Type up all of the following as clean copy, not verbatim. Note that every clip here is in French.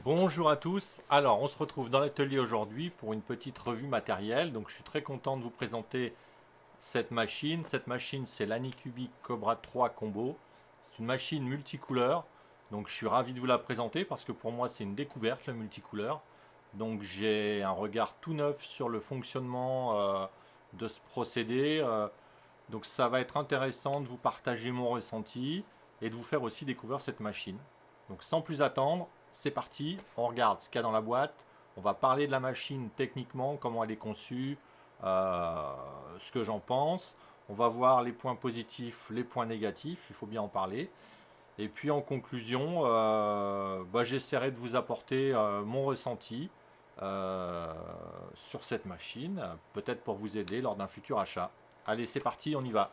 Bonjour à tous. Alors, on se retrouve dans l'atelier aujourd'hui pour une petite revue matérielle. Donc, je suis très content de vous présenter cette machine. Cette machine, c'est l'Anycubic Cobra 3 Combo. C'est une machine multicouleur. Donc, je suis ravi de vous la présenter parce que pour moi, c'est une découverte, le multicouleur. Donc, j'ai un regard tout neuf sur le fonctionnement de ce procédé. Donc, ça va être intéressant de vous partager mon ressenti et de vous faire aussi découvrir cette machine. Donc sans plus attendre, c'est parti, on regarde ce qu'il y a dans la boîte, on va parler de la machine techniquement, comment elle est conçue, ce que j'en pense, on va voir les points positifs, les points négatifs, il faut bien en parler. Et puis en conclusion, j'essaierai de vous apporter mon ressenti sur cette machine, peut-être pour vous aider lors d'un futur achat. Allez, c'est parti, on y va.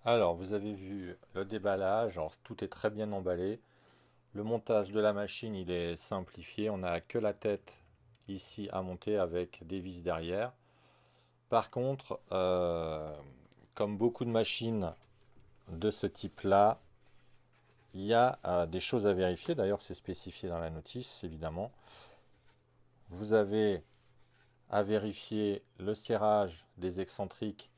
Alors, vous avez vu le déballage, alors, tout est très bien emballé. Le montage de la machine, il est simplifié. On n'a que la tête ici à monter avec des vis derrière. Par contre, comme beaucoup de machines de ce type-là, il y a des choses à vérifier. D'ailleurs, c'est spécifié dans la notice, évidemment. Vous avez à vérifier le serrage des excentriques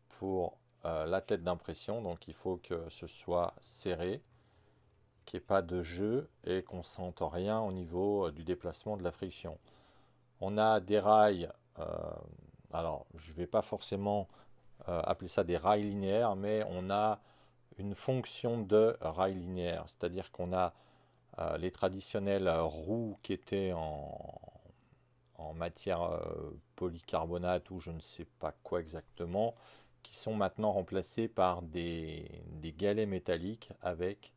pour la tête d'impression. Donc, il faut que ce soit serré, qu'il n'y ait pas de jeu et qu'on ne sente rien au niveau du déplacement de la friction. On a des rails, alors je ne vais pas forcément appeler ça des rails linéaires, mais on a une fonction de rail linéaire, c'est-à-dire qu'on a les traditionnelles roues qui étaient en matière polycarbonate ou je ne sais pas quoi exactement, qui sont maintenant remplacées par des galets métalliques avec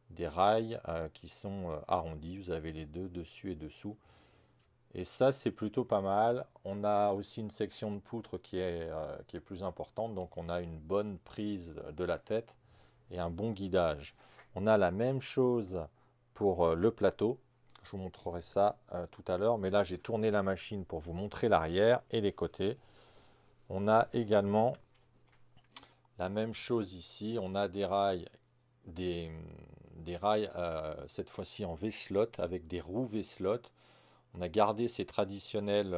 des rails qui sont arrondis. Vous avez les deux dessus et dessous. Et ça, c'est plutôt pas mal. On a aussi une section de poutre qui est plus importante. Donc, on a une bonne prise de la tête et un bon guidage. On a la même chose pour le plateau. Je vous montrerai ça tout à l'heure. Mais là, j'ai tourné la machine pour vous montrer l'arrière et les côtés. On a également la même chose ici. On a des rails, des rails cette fois-ci en V-slot avec des roues V-slot. On a gardé ces traditionnels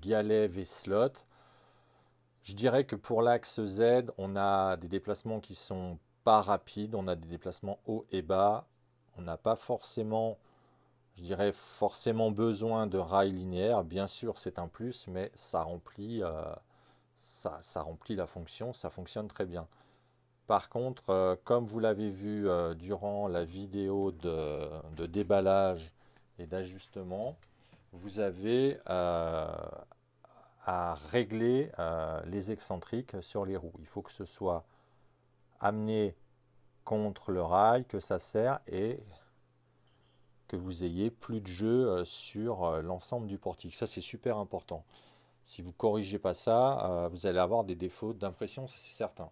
galets V-slot. Je dirais que pour l'axe Z, on a des déplacements qui sont pas rapides, on a des déplacements hauts et bas. On n'a pas forcément, je dirais, forcément besoin de rails linéaires. Bien sûr, c'est un plus, mais ça remplit la fonction, ça fonctionne très bien. Par contre, comme vous l'avez vu durant la vidéo de déballage et d'ajustement, vous avez à régler les excentriques sur les roues. Il faut que ce soit amené contre le rail, que ça serre et que vous ayez plus de jeu sur l'ensemble du portique. Ça, c'est super important. Si vous ne corrigez pas ça, vous allez avoir des défauts d'impression, ça c'est certain.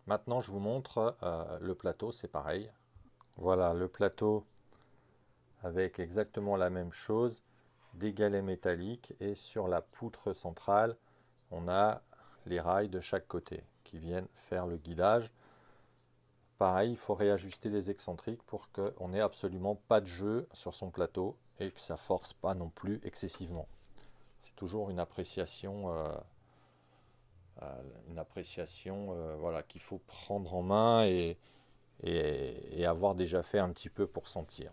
Maintenant, je vous montre le plateau, c'est pareil. Voilà, le plateau avec exactement la même chose, des galets métalliques et sur la poutre centrale, on a les rails de chaque côté qui viennent faire le guidage. Pareil, il faut réajuster les excentriques pour qu'on n'ait absolument pas de jeu sur son plateau et que ça force pas non plus excessivement. C'est toujours une appréciation voilà, qu'il faut prendre en main et avoir déjà fait un petit peu pour sentir.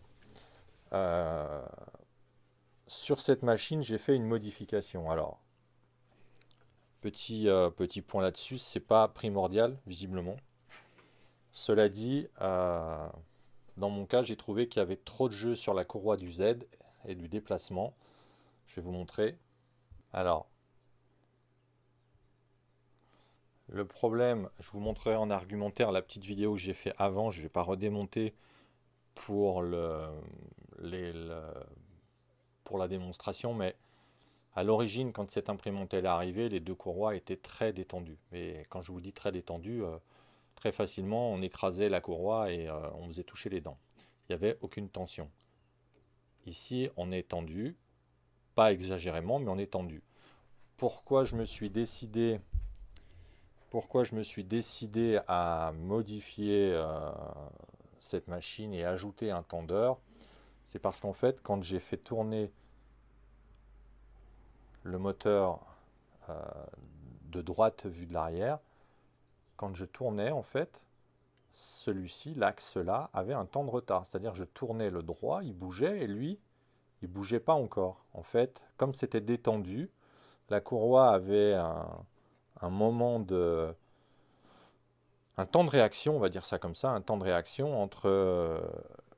Sur cette machine, j'ai fait une modification. Alors, petit point là-dessus, c'est pas primordial, visiblement. Cela dit, dans mon cas, j'ai trouvé qu'il y avait trop de jeu sur la courroie du Z et du déplacement. Je vais vous montrer. Alors, Le problème, je vous montrerai en argumentaire la petite vidéo que j'ai fait avant, je ne vais pas redémonter pour pour la démonstration, mais à l'origine, quand cette imprimante est arrivée, les deux courroies étaient très détendues. Et quand je vous dis très détendues, très facilement, on écrasait la courroie et on faisait toucher les dents. Il n'y avait aucune tension. Ici, on est tendu, pas exagérément, mais on est tendu. Pourquoi je me suis décidé, pourquoi je me suis décidé à modifier cette machine et ajouter un tendeur? C'est parce qu'en fait, quand j'ai fait tourner le moteur euh, de droite vu de l'arrière, quand je tournais, en fait, celui-ci, l'axe là, avait un temps de retard. C'est-à-dire, je tournais le droit, il bougeait, et lui, il bougeait pas encore. En fait, comme c'était détendu, la courroie avait un moment de, un temps de réaction, on va dire ça comme ça, un temps de réaction entre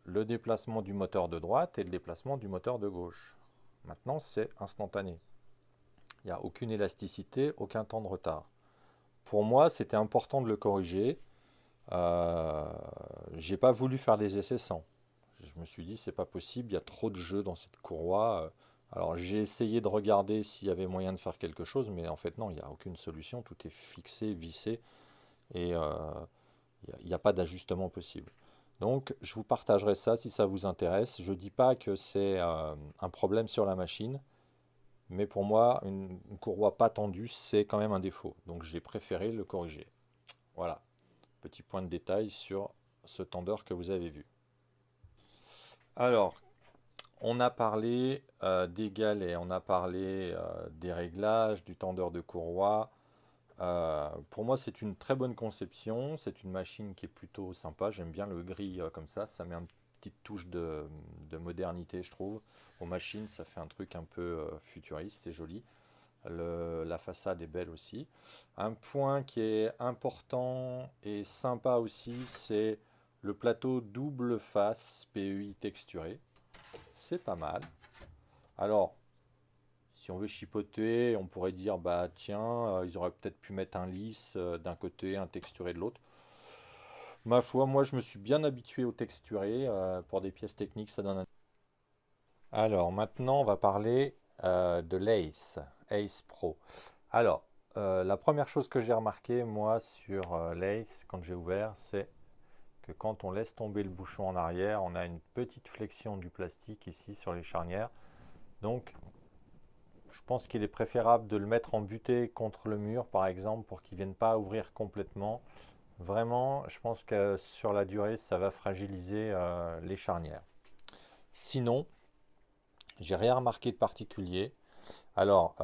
le déplacement du moteur de droite et le déplacement du moteur de gauche. Maintenant, c'est instantané. Il n'y a aucune élasticité, aucun temps de retard. Pour moi, c'était important de le corriger. J'ai pas voulu faire des essais sans. Je me suis dit, c'est pas possible, il y a trop de jeux dans cette courroie. Alors j'ai essayé de regarder s'il y avait moyen de faire quelque chose, mais en fait non, il n'y a aucune solution, tout est fixé, vissé, et il n'y a pas d'ajustement possible. Donc je vous partagerai ça si ça vous intéresse. Je ne dis pas que c'est un problème sur la machine, mais pour moi, une courroie pas tendue, c'est quand même un défaut. Donc j'ai préféré le corriger. Voilà, petit point de détail sur ce tendeur que vous avez vu. Alors, on a parlé des galets, on a parlé des réglages, du tendeur de courroie. Pour moi, c'est une très bonne conception. C'est une machine qui est plutôt sympa. J'aime bien le gris comme ça met une petite touche de modernité, je trouve. Aux machines, ça fait un truc un peu futuriste, c'est joli. La façade est belle aussi. Un point qui est important et sympa aussi, c'est le plateau double face PEI texturé. C'est pas mal. Alors, si on veut chipoter, on pourrait dire, bah tiens, ils auraient peut-être pu mettre un lisse d'un côté, un texturé de l'autre. Ma foi, moi je me suis bien habitué au texturé. Pour des pièces techniques, ça donne un... Alors, maintenant, on va parler de l'Ace, Ace Pro. Alors, la première chose que j'ai remarqué, moi, sur l'Ace, quand j'ai ouvert, c'est que quand on laisse tomber le bouchon en arrière, on a une petite flexion du plastique ici sur les charnières. Donc, je pense qu'il est préférable de le mettre en butée contre le mur, par exemple, pour qu'il ne vienne pas ouvrir complètement. Vraiment, je pense que sur la durée, ça va fragiliser les charnières. Sinon, j'ai rien remarqué de particulier. Alors,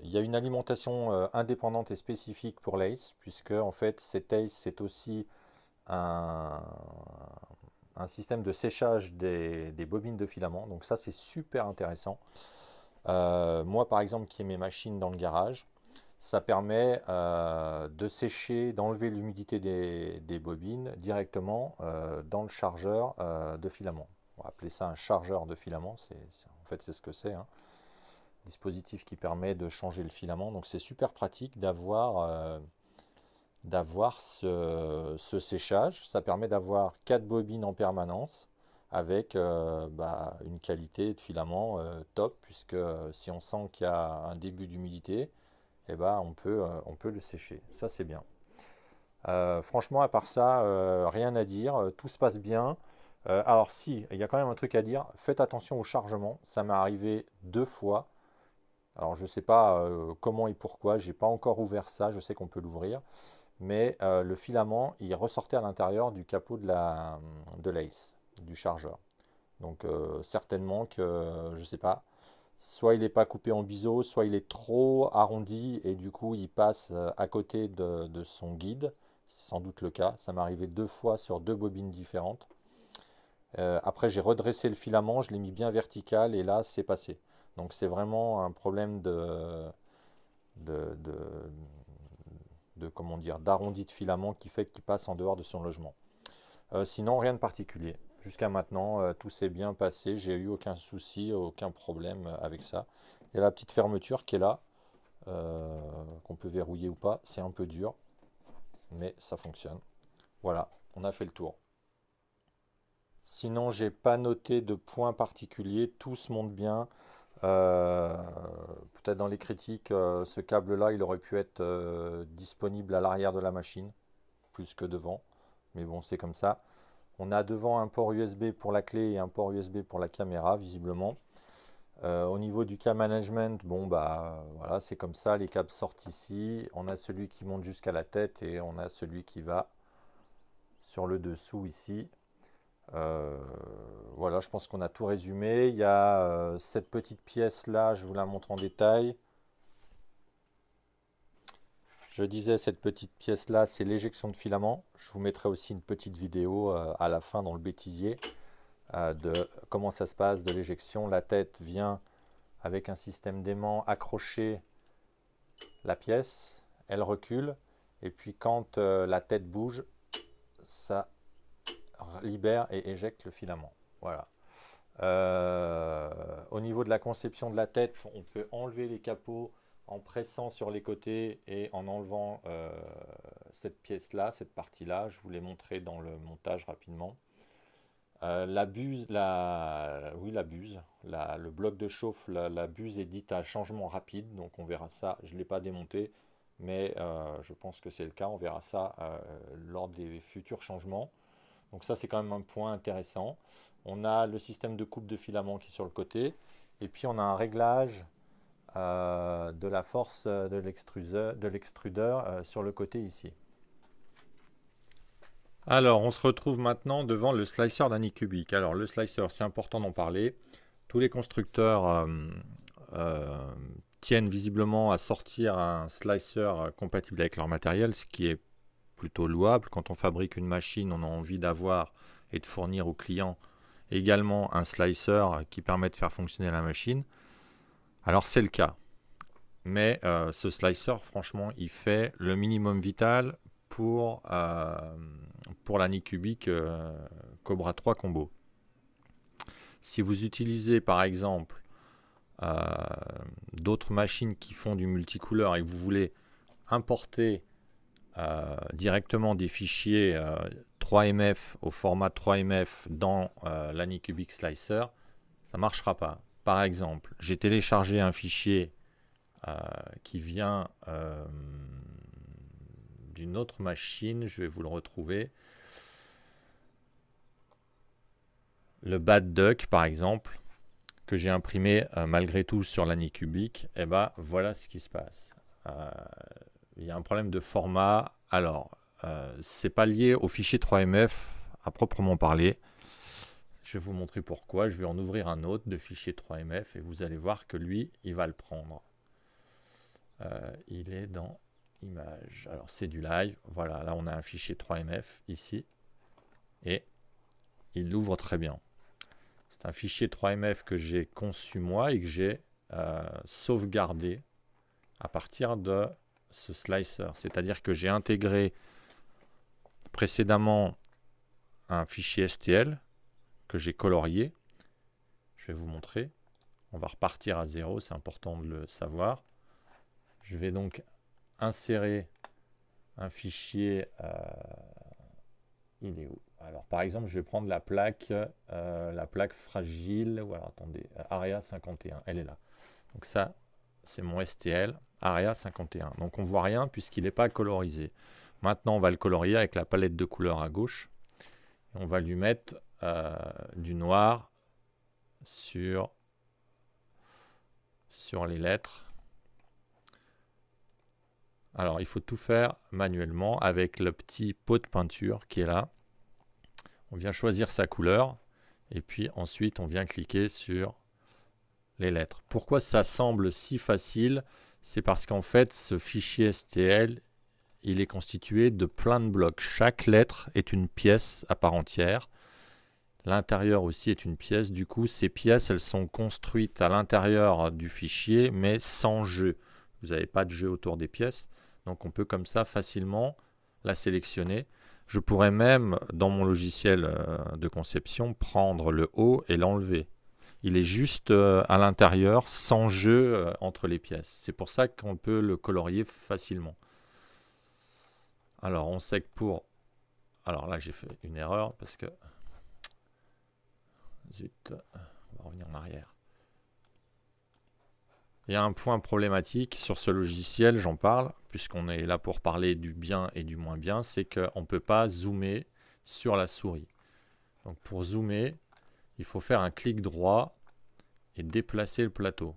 il y a une alimentation indépendante et spécifique pour l'ACE, puisque en fait, cet ACE, c'est aussi un, un système de séchage des bobines de filament. Donc ça, c'est super intéressant. Moi, par exemple, qui ai mes machines dans le garage, ça permet de sécher, d'enlever l'humidité des bobines directement dans le chargeur de filament. On va appeler ça un chargeur de filament. En fait, c'est ce que c'est, hein. Dispositif qui permet de changer le filament. Donc c'est super pratique d'avoir ce séchage. Ça permet d'avoir 4 bobines en permanence avec une qualité de filament top, puisque si on sent qu'il y a un début d'humidité, eh ben, on peut le sécher. Ça, c'est bien. Franchement, à part ça, rien à dire. Tout se passe bien. Alors si, il y a quand même un truc à dire. Faites attention au chargement. Ça m'est arrivé 2 fois. Alors je ne sais pas comment et pourquoi. J'ai pas encore ouvert ça. Je sais qu'on peut l'ouvrir. Mais le filament, il ressortait à l'intérieur du capot de l'ACE, du chargeur. Donc certainement que, je ne sais pas, soit il n'est pas coupé en biseau, soit il est trop arrondi et du coup il passe à côté de son guide. C'est sans doute le cas. Ça m'est arrivé 2 fois sur 2 bobines différentes. Après j'ai redressé le filament, je l'ai mis bien vertical et là c'est passé. Donc c'est vraiment un problème de, de, comment dire, d'arrondi de filament qui fait qu'il passe en dehors de son logement. Sinon rien de particulier. Jusqu'à maintenant, tout s'est bien passé. J'ai eu aucun souci, aucun problème avec ça. Il y a la petite fermeture qui est là, qu'on peut verrouiller ou pas. C'est un peu dur. mais ça fonctionne. Voilà, on a fait le tour. Sinon, j'ai pas noté de points particuliers, tout se monte bien. Euh, Peut-être dans les critiques, ce câble-là, il aurait pu être disponible à l'arrière de la machine, plus que devant. Mais bon, c'est comme ça. On a devant un port USB pour la clé et un port USB pour la caméra, visiblement. Au niveau du câble management, bon bah voilà, c'est comme ça, les câbles sortent ici. On a celui qui monte jusqu'à la tête et on a celui qui va sur le dessous ici. Euh, voilà, je pense qu'on a tout résumé. Il y a cette petite pièce là, je vous la montre en détail. Je disais, cette petite pièce là, c'est l'éjection de filament. Je vous mettrai aussi une petite vidéo à la fin dans le bêtisier de comment ça se passe de l'éjection. La tête vient avec un système d'aimant accrocher la pièce, elle recule, et puis quand la tête bouge, ça libère et éjecte le filament. Voilà. Au niveau de la conception de la tête, on peut enlever les capots en pressant sur les côtés et en enlevant cette pièce-là, cette partie-là. Je vous l'ai montré dans le montage rapidement. La buse, le bloc de chauffe, la buse est dite à changement rapide, donc on verra ça. Je ne l'ai pas démonté, mais je pense que c'est le cas. On verra ça lors des futurs changements. Donc ça, c'est quand même un point intéressant. On a le système de coupe de filament qui est sur le côté, et puis on a un réglage de la force de l'extrudeur sur le côté ici. Alors, on se retrouve maintenant devant le slicer d'Anycubic. Alors, le slicer, c'est important d'en parler. Tous les constructeurs tiennent visiblement à sortir un slicer compatible avec leur matériel, ce qui est plutôt louable. Quand on fabrique une machine, on a envie d'avoir et de fournir au client également un slicer qui permet de faire fonctionner la machine. Alors, c'est le cas. Mais ce slicer, franchement, il fait le minimum vital pour l'Anycubic Cobra 3 Combo. Si vous utilisez par exemple d'autres machines qui font du multicouleur et que vous voulez importer directement des fichiers 3MF au format 3MF dans l'Anycubic Slicer, ça ne marchera pas. Par exemple, j'ai téléchargé un fichier qui vient d'une autre machine, je vais vous le retrouver. Le Bad Duck par exemple, que j'ai imprimé malgré tout sur l'Anycubic, et ben voilà ce qui se passe. Il y a un problème de format. Alors, c'est pas lié au fichier 3MF à proprement parler. Je vais vous montrer pourquoi. Je vais en ouvrir un autre de fichier 3MF et vous allez voir que lui, il va le prendre. Il est dans Images. Alors, c'est du live. Voilà, là, on a un fichier 3MF ici. Et il l'ouvre très bien. C'est un fichier 3MF que j'ai conçu moi et que j'ai sauvegardé à partir de ce slicer. C'est-à-dire que j'ai intégré précédemment un fichier STL que j'ai colorié. Je vais vous montrer. On va repartir à zéro, c'est important de le savoir. Je vais donc insérer un fichier. Il est où? Alors par exemple, je vais prendre la plaque fragile. Ou alors attendez, Area 51, elle est là. Donc ça, c'est mon STL, Area 51. Donc on voit rien puisqu'il n'est pas colorisé. Maintenant, on va le colorier avec la palette de couleurs à gauche. Et on va lui mettre du noir sur les lettres. Alors, il faut tout faire manuellement avec le petit pot de peinture qui est là. On vient choisir sa couleur et puis ensuite, on vient cliquer sur les lettres. Pourquoi ça semble si facile? C'est parce qu'en fait, ce fichier STL, il est constitué de plein de blocs. Chaque lettre est une pièce à part entière. L'intérieur aussi est une pièce. Du coup, ces pièces, elles sont construites à l'intérieur du fichier, mais sans jeu. Vous n'avez pas de jeu autour des pièces. Donc, on peut comme ça facilement la sélectionner. Je pourrais même, dans mon logiciel de conception, prendre le haut et l'enlever. Il est juste à l'intérieur, sans jeu entre les pièces. C'est pour ça qu'on peut le colorier facilement. Alors, on sait que pour... Alors là, j'ai fait une erreur parce que... Zut, on va revenir en arrière. Il y a un point problématique sur ce logiciel, j'en parle, puisqu'on est là pour parler du bien et du moins bien, c'est qu'on ne peut pas zoomer sur la souris. Donc pour zoomer, il faut faire un clic droit et déplacer le plateau.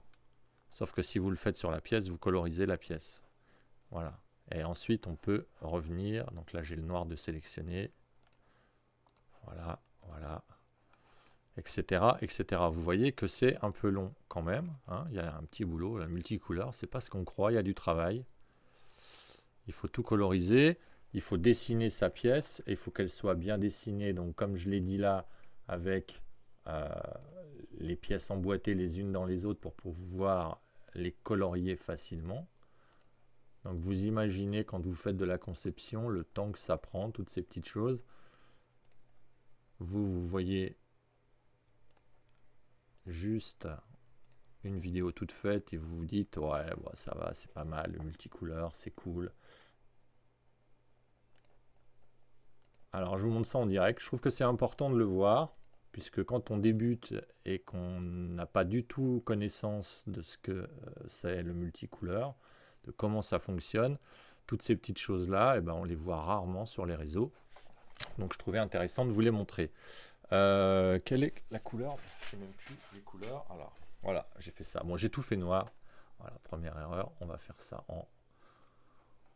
Sauf que si vous le faites sur la pièce, vous colorisez la pièce. Voilà. Et ensuite, on peut revenir. Donc là, j'ai le noir de sélectionner. Voilà, voilà. Etc., etc. Vous voyez que c'est un peu long quand même. Hein. Il y a un petit boulot, la multicouleur. C'est pas ce qu'on croit, il y a du travail. Il faut tout coloriser. Il faut dessiner sa pièce. Et il faut qu'elle soit bien dessinée. Donc comme je l'ai dit là, avec les pièces emboîtées les unes dans les autres pour pouvoir les colorier facilement. Donc vous imaginez quand vous faites de la conception, le temps que ça prend, toutes ces petites choses. Vous voyez juste une vidéo toute faite et vous vous dites ouais bon, ça va, c'est pas mal, le multicouleur, c'est cool. Alors je vous montre ça en direct. Je trouve que c'est important de le voir, puisque quand on débute et qu'on n'a pas du tout connaissance de ce que c'est le multicouleur, de comment ça fonctionne, toutes ces petites choses-là, eh ben, on les voit rarement sur les réseaux. Donc je trouvais intéressant de vous les montrer. Quelle est la couleur? Je ne sais même plus les couleurs. Alors voilà, j'ai fait ça. Bon, j'ai tout fait noir. Voilà, première erreur. On va faire ça en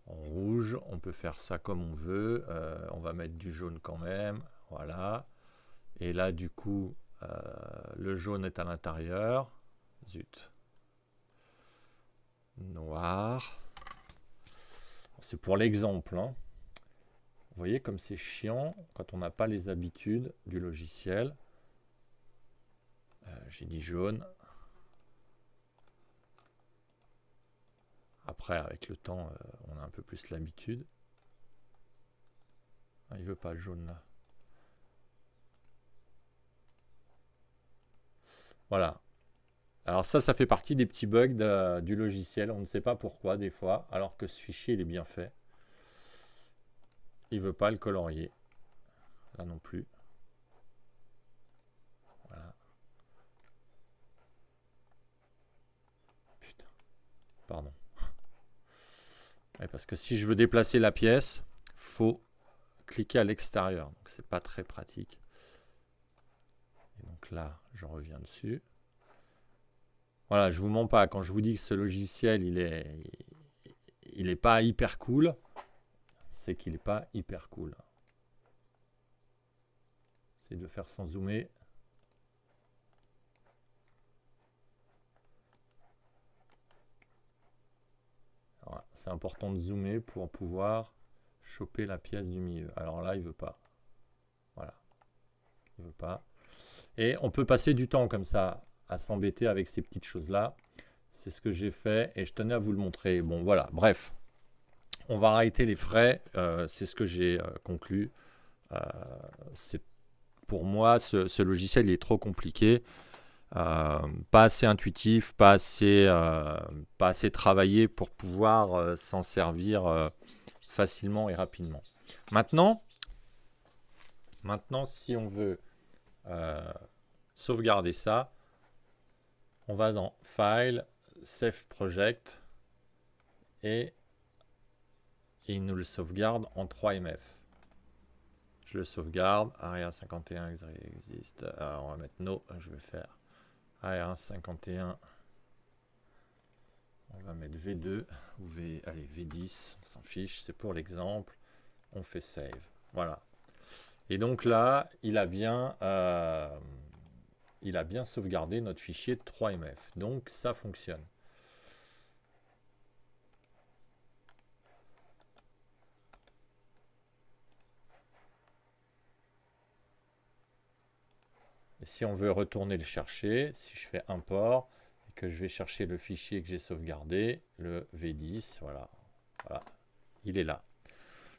rouge. On peut faire ça comme on veut. On va mettre du jaune quand même. Voilà. Et là, du coup, le jaune est à l'intérieur. Zut. Noir. C'est pour l'exemple. Hein. Vous voyez comme c'est chiant quand on n'a pas les habitudes du logiciel. J'ai dit jaune. Après, avec le temps, on a un peu plus l'habitude. Ah, il veut pas le jaune là. Voilà. Alors ça fait partie des petits bugs du logiciel. On ne sait pas pourquoi des fois, alors que ce fichier il est bien fait. Il veut pas le colorier. Là non plus. Voilà. Putain. Pardon. Ouais, parce que si je veux déplacer la pièce, faut cliquer à l'extérieur. Donc c'est pas très pratique. Et donc là, je reviens dessus. Voilà, je vous mens pas. Quand je vous dis que ce logiciel, il est pas hyper cool, c'est qu'il n'est pas hyper cool. C'est de faire sans zoomer. Voilà, c'est important de zoomer pour pouvoir choper la pièce du milieu. Alors là, il veut pas. Voilà. Il veut pas. Et on peut passer du temps comme ça à s'embêter avec ces petites choses-là. C'est ce que j'ai fait et je tenais à vous le montrer. Bon, voilà, bref. On va arrêter les frais. C'est ce que j'ai conclu. Pour moi, ce logiciel il est trop compliqué. Pas assez intuitif, pas assez travaillé pour pouvoir s'en servir facilement et rapidement. Maintenant, si on veut sauvegarder ça, on va dans File, Save Project et il nous le sauvegarde en 3MF. Je le sauvegarde, Area 51 existe. Alors on va mettre No, je vais faire Area 51. On va mettre V2 ou allez, V10, on s'en fiche, c'est pour l'exemple. On fait Save. Voilà. Et donc là, il a bien sauvegardé notre fichier de 3MF. Donc ça fonctionne. Et si on veut retourner le chercher, si je fais import et que je vais chercher le fichier que j'ai sauvegardé, le V10, voilà, il est là.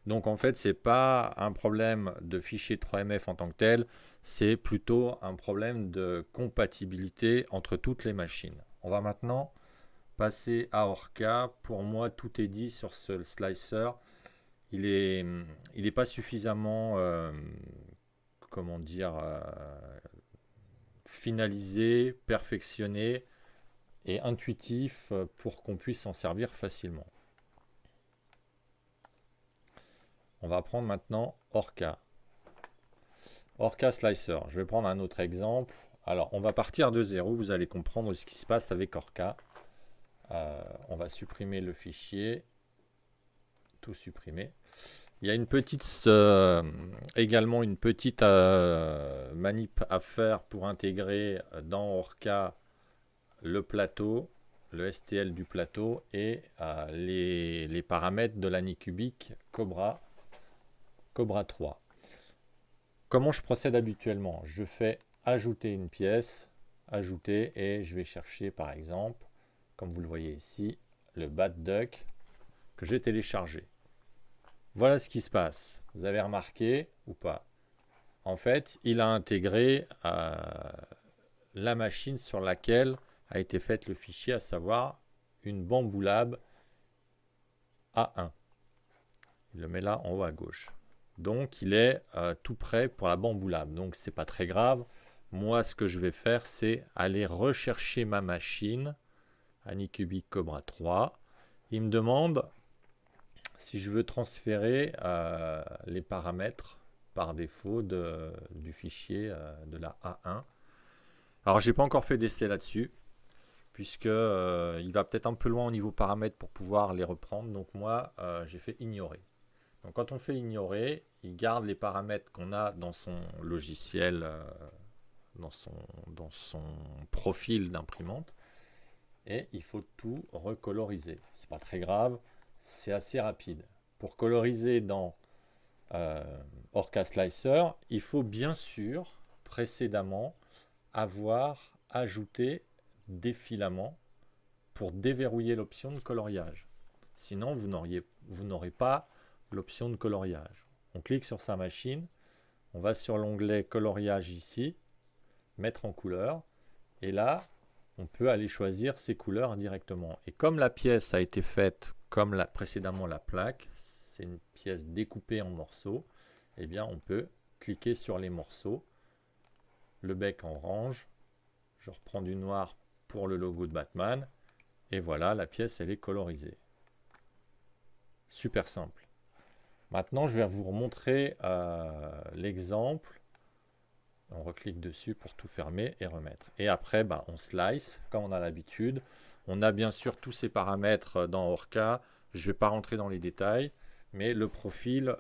Donc en fait, c'est pas un problème de fichier 3MF en tant que tel, c'est plutôt un problème de compatibilité entre toutes les machines. On va maintenant passer à Orca. Pour moi, tout est dit sur ce slicer. il est pas suffisamment, comment dire, finalisé, perfectionné et intuitif pour qu'on puisse s'en servir facilement. On va prendre maintenant Orca. Orca Slicer. Je vais prendre un autre exemple. Alors, on va partir de zéro. Vous allez comprendre ce qui se passe avec Orca. On va supprimer le fichier. Tout supprimer. Il y a une petite, également une petite manip à faire pour intégrer dans Orca le plateau, le STL du plateau et les paramètres de l'Anycubic Cobra 3. Comment je procède habituellement? Je fais ajouter une pièce, ajouter, et je vais chercher par exemple, comme vous le voyez ici, le Bad Duck que j'ai téléchargé. Voilà ce qui se passe. Vous avez remarqué ou pas? En fait, il a intégré la machine sur laquelle a été fait le fichier, à savoir une Bambu Lab A1. Il le met là en haut à gauche. Donc, il est tout prêt pour la Bambu Lab. Donc, c'est pas très grave. Moi, ce que je vais faire, c'est aller rechercher ma machine, Anycubic Cobra 3. Il me demande si je veux transférer les paramètres par défaut du fichier de la A1. Alors, j'ai pas encore fait d'essai là-dessus, puisque il va peut-être un peu loin au niveau paramètres pour pouvoir les reprendre. Donc, moi, j'ai fait ignorer. Donc, quand on fait ignorer, il garde les paramètres qu'on a dans son logiciel, dans son profil d'imprimante, et il faut tout recoloriser. C'est pas très grave, c'est assez rapide. Pour coloriser dans Orca Slicer, il faut bien sûr précédemment avoir ajouté des filaments pour déverrouiller l'option de coloriage. Sinon, vous n'aurez pas l'option de coloriage. On clique sur sa machine, on va sur l'onglet coloriage ici, mettre en couleur, et là, on peut aller choisir ses couleurs directement. Et comme la pièce a été faite comme précédemment la plaque, c'est une pièce découpée en morceaux, eh bien on peut cliquer sur les morceaux, le bec en orange, je reprends du noir pour le logo de Batman, et voilà, la pièce elle est colorisée. Super simple. Maintenant, je vais vous remontrer l'exemple. On reclique dessus pour tout fermer et remettre. Et après, on slice, comme on a l'habitude. On a bien sûr tous ces paramètres dans Orca. Je ne vais pas rentrer dans les détails, mais le profil,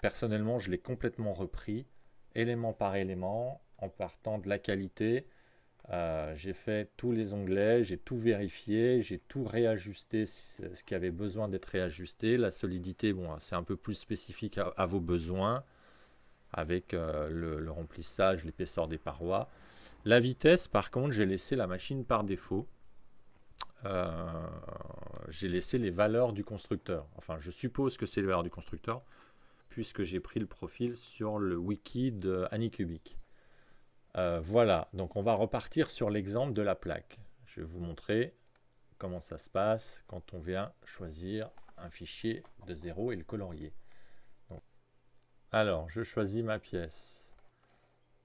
personnellement, je l'ai complètement repris, élément par élément, en partant de la qualité. J'ai fait tous les onglets, j'ai tout vérifié, j'ai tout réajusté, ce qui avait besoin d'être réajusté. La solidité, bon, c'est un peu plus spécifique à vos besoins, avec le remplissage, l'épaisseur des parois. La vitesse, par contre, j'ai laissé la machine par défaut. J'ai laissé les valeurs du constructeur. Enfin, je suppose que c'est les valeurs du constructeur, puisque j'ai pris le profil sur le wiki de Anycubic. Voilà, donc on va repartir sur l'exemple de la plaque. Je vais vous montrer comment ça se passe quand on vient choisir un fichier de 0 et le colorier. Donc, alors, je choisis ma pièce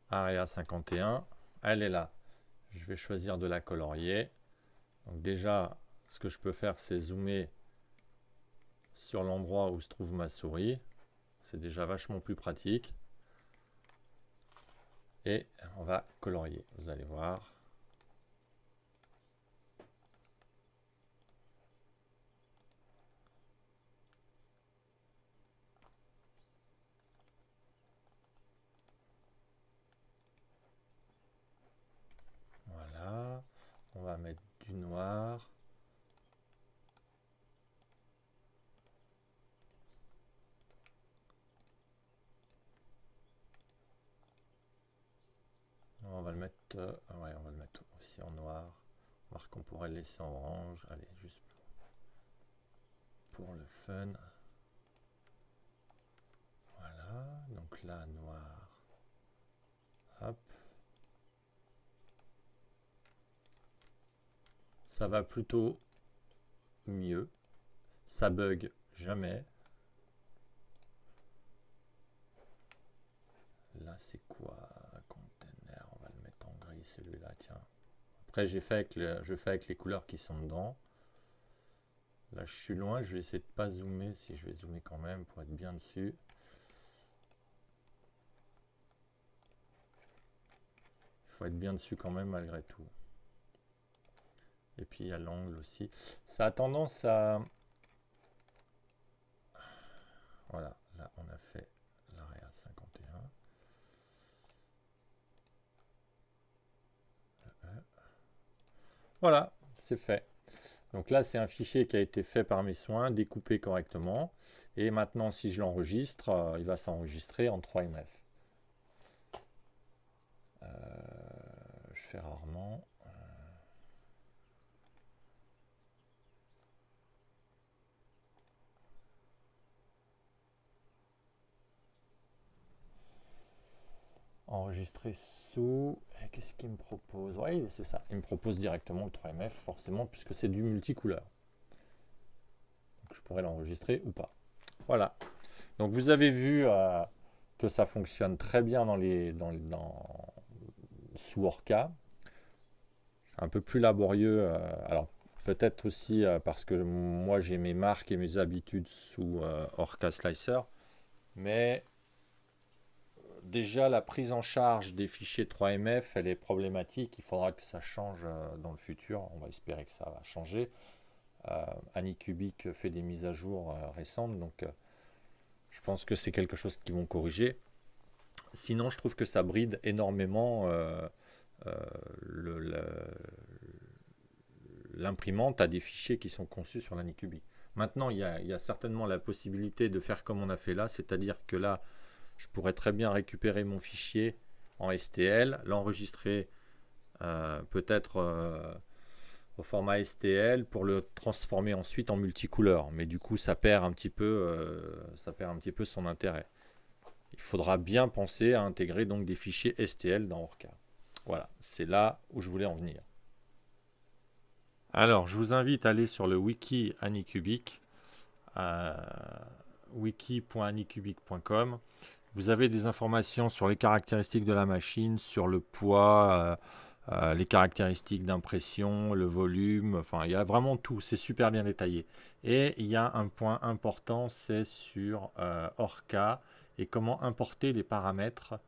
Area 51, elle est là. Je vais choisir de la colorier. Donc déjà, ce que je peux faire, c'est zoomer sur l'endroit où se trouve ma souris. C'est déjà vachement plus pratique. Et on va colorier, vous allez voir. Voilà, on va mettre du noir. On va le mettre, ouais, on va le mettre aussi en noir. Voir qu'on pourrait le laisser en orange. Allez, juste pour le fun. Voilà, donc là, noir. Hop. Ça va plutôt mieux. Ça bug jamais. là, c'est quoi? Container, on va le mettre en gris, celui-là, tiens. Après, je fais avec les couleurs qui sont dedans. Là, je suis loin, je vais essayer de ne pas zoomer, si je vais zoomer quand même pour être bien dessus. Il faut être bien dessus quand même malgré tout. Et puis il y a l'angle aussi. Ça a tendance à... Voilà, là on a fait l'arrêt à 51. Voilà, c'est fait. Donc là, c'est un fichier qui a été fait par mes soins, découpé correctement. Et maintenant, si je l'enregistre, il va s'enregistrer en 3MF. Je fais rarement. Enregistrer sous... Qu'est-ce qu'il me propose? Oui, c'est ça. Il me propose directement le 3MF, forcément, puisque c'est du multicouleur. Donc je pourrais l'enregistrer ou pas. Voilà. Donc vous avez vu que ça fonctionne très bien sous Orca. C'est un peu plus laborieux. Alors peut-être aussi parce que moi j'ai mes marques et mes habitudes sous Orca Slicer. Mais déjà la prise en charge des fichiers 3MF, elle est problématique. Il faudra que ça change dans le futur. On va espérer que ça va changer. Anycubic fait des mises à jour récentes. Donc je pense que c'est quelque chose qu'ils vont corriger. Sinon, je trouve que ça bride énormément l'imprimante à des fichiers qui sont conçus sur l'Anycubic. Maintenant, il y a certainement la possibilité de faire comme on a fait là, c'est-à-dire que là, je pourrais très bien récupérer mon fichier en STL, l'enregistrer peut-être au format STL pour le transformer ensuite en multicouleur. Mais du coup, ça perd un petit peu son intérêt. Il faudra bien penser à intégrer donc des fichiers STL dans Orca. Voilà, c'est là où je voulais en venir. Alors, je vous invite à aller sur le wiki Anycubic, wiki.anycubic.com. Vous avez des informations sur les caractéristiques de la machine, sur le poids, les caractéristiques d'impression, le volume, enfin il y a vraiment tout, c'est super bien détaillé. Et il y a un point important, c'est sur Orca et comment importer les paramètres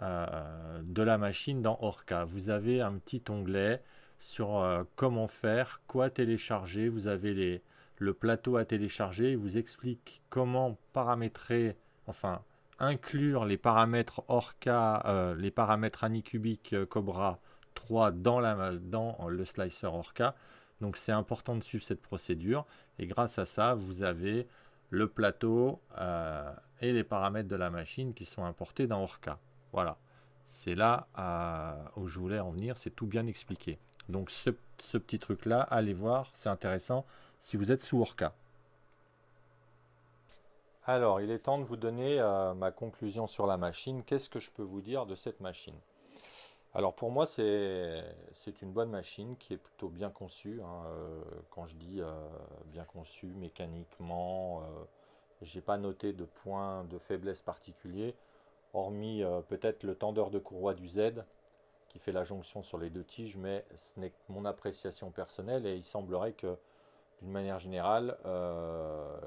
de la machine dans Orca. Vous avez un petit onglet sur comment faire, quoi télécharger, vous avez le plateau à télécharger, il vous explique comment paramétrer, enfin inclure les paramètres Orca, les paramètres Anycubic Cobra 3 dans le slicer Orca. Donc c'est important de suivre cette procédure et grâce à ça vous avez le plateau et les paramètres de la machine qui sont importés dans Orca. Voilà, c'est là où je voulais en venir, c'est tout bien expliqué. Donc ce petit truc là, allez voir, c'est intéressant si vous êtes sous Orca. Alors, il est temps de vous donner ma conclusion sur la machine. Qu'est-ce que je peux vous dire de cette machine? Alors pour moi, c'est une bonne machine qui est plutôt bien conçue, hein. Quand je dis bien conçue mécaniquement, j'ai pas noté de point de faiblesse particulier, hormis peut-être le tendeur de courroie du Z qui fait la jonction sur les deux tiges, mais ce n'est que mon appréciation personnelle et il semblerait que d'une manière générale,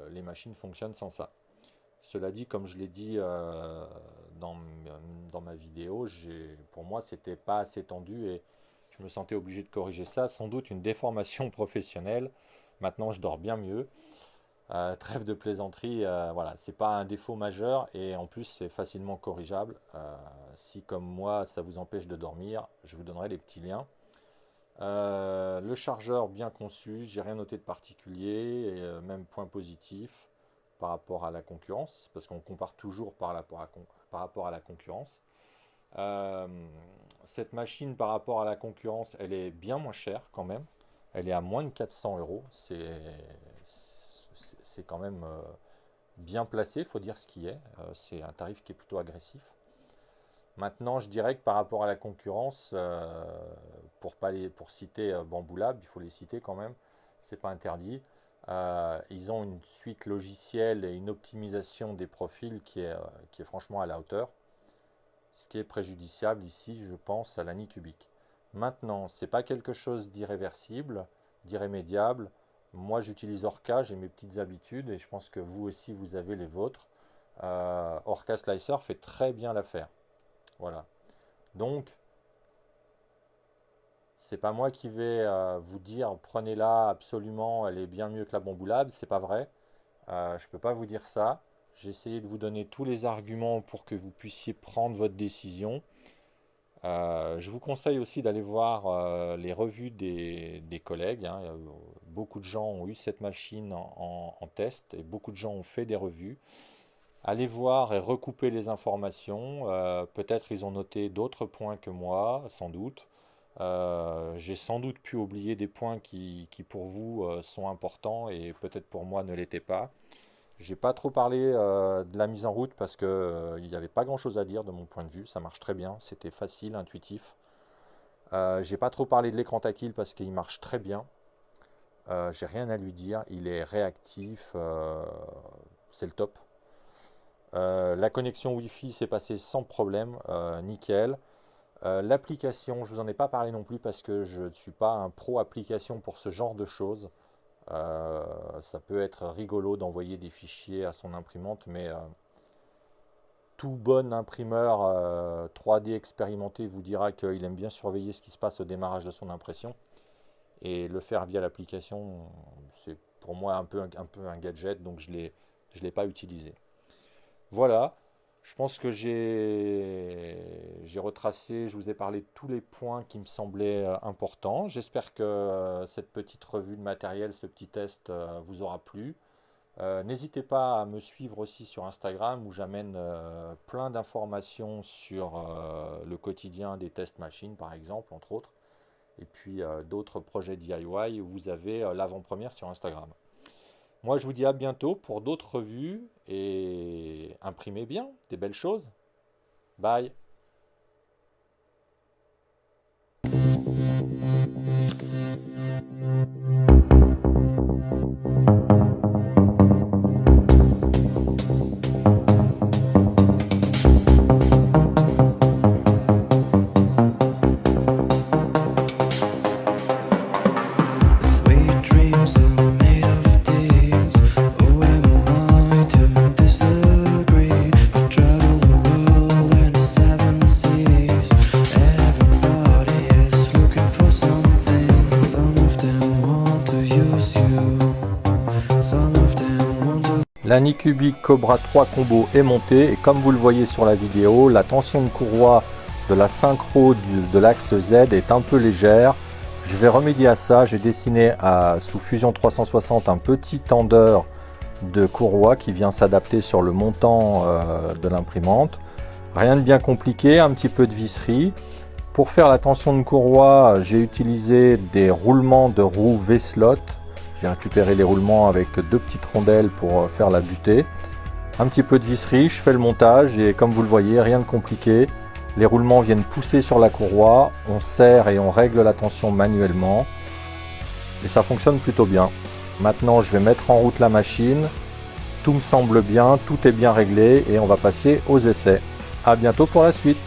les machines fonctionnent sans ça. Cela dit, comme je l'ai dit dans, dans ma vidéo, pour moi, c'était pas assez tendu et je me sentais obligé de corriger ça. Sans doute une déformation professionnelle. Maintenant, je dors bien mieux. Trêve de plaisanterie, voilà, c'est pas un défaut majeur et en plus, c'est facilement corrigeable. Si, comme moi, ça vous empêche de dormir, je vous donnerai les petits liens. Le chargeur bien conçu, j'ai rien noté de particulier, et, même point positif par rapport à la concurrence, parce qu'on compare toujours par rapport à la concurrence. Euh, cette machine par rapport à la concurrence, elle est bien moins chère quand même. Elle est à moins de 400 euros. C'est quand même bien placé, il faut dire ce qui est. C'est un tarif qui est plutôt agressif. Maintenant, je dirais que par rapport à la concurrence, pour citer Bamboo Lab, il faut les citer quand même, c'est pas interdit. Ils ont une suite logicielle et une optimisation des profils qui est franchement à la hauteur. ce qui est préjudiciable ici, je pense, à la nid cubique. Maintenant, ce n'est pas quelque chose d'irréversible, d'irrémédiable. Moi, j'utilise Orca, j'ai mes petites habitudes et je pense que vous aussi, vous avez les vôtres. Orca Slicer fait très bien l'affaire. Voilà. Donc, c'est pas moi qui vais vous dire prenez-la absolument, elle est bien mieux que la bamboulable, c'est pas vrai. Je peux pas vous dire ça. J'ai essayé de vous donner tous les arguments pour que vous puissiez prendre votre décision. Je vous conseille aussi d'aller voir les revues des collègues, hein. Beaucoup de gens ont eu cette machine en test et beaucoup de gens ont fait des revues. Allez voir et recouper les informations. Peut-être ils ont noté d'autres points que moi, sans doute. J'ai sans doute pu oublier des points qui pour vous sont importants et peut-être pour moi ne l'étaient pas. J'ai pas trop parlé de la mise en route parce que il n'y avait pas grand chose à dire de mon point de vue. Ça marche très bien, c'était facile, intuitif. J'ai pas trop parlé de l'écran tactile parce qu'il marche très bien. J'ai rien à lui dire, il est réactif, c'est le top. La connexion Wi-Fi s'est passée sans problème, nickel. L'application, je vous en ai pas parlé non plus parce que je ne suis pas un pro application pour ce genre de choses. Ça peut être rigolo d'envoyer des fichiers à son imprimante, mais tout bon imprimeur 3D expérimenté vous dira qu'il aime bien surveiller ce qui se passe au démarrage de son impression. Et le faire via l'application, c'est pour moi un peu un gadget, donc je l'ai pas utilisé. Voilà, je pense que j'ai retracé, je vous ai parlé de tous les points qui me semblaient importants. J'espère que cette petite revue de matériel, ce petit test vous aura plu. N'hésitez pas à me suivre aussi sur Instagram où j'amène plein d'informations sur le quotidien des tests machines par exemple, entre autres. Et puis d'autres projets DIY où vous avez l'avant-première sur Instagram. Moi, je vous dis à bientôt pour d'autres revues et imprimez bien des belles choses. Bye! Sweet dreams are made of these. Who am I to disagree? I travel the world and the seven seas. Everybody is looking for something. Some of them want to use you. Some of them want to. La nid cubique Cobra 3 combo est montée et comme vous le voyez sur la vidéo, la tension de courroie de la synchro de l'axe Z est un peu légère. Je vais remédier à ça, j'ai dessiné sous Fusion 360 un petit tendeur de courroie qui vient s'adapter sur le montant de l'imprimante. Rien de bien compliqué, un petit peu de visserie. Pour faire la tension de courroie, j'ai utilisé des roulements de roues V-slot. J'ai récupéré les roulements avec deux petites rondelles pour faire la butée. Un petit peu de visserie, je fais le montage et comme vous le voyez, rien de compliqué. Les roulements viennent pousser sur la courroie, on serre et on règle la tension manuellement. Et ça fonctionne plutôt bien. Maintenant, je vais mettre en route la machine. Tout me semble bien, tout est bien réglé et on va passer aux essais. À bientôt pour la suite.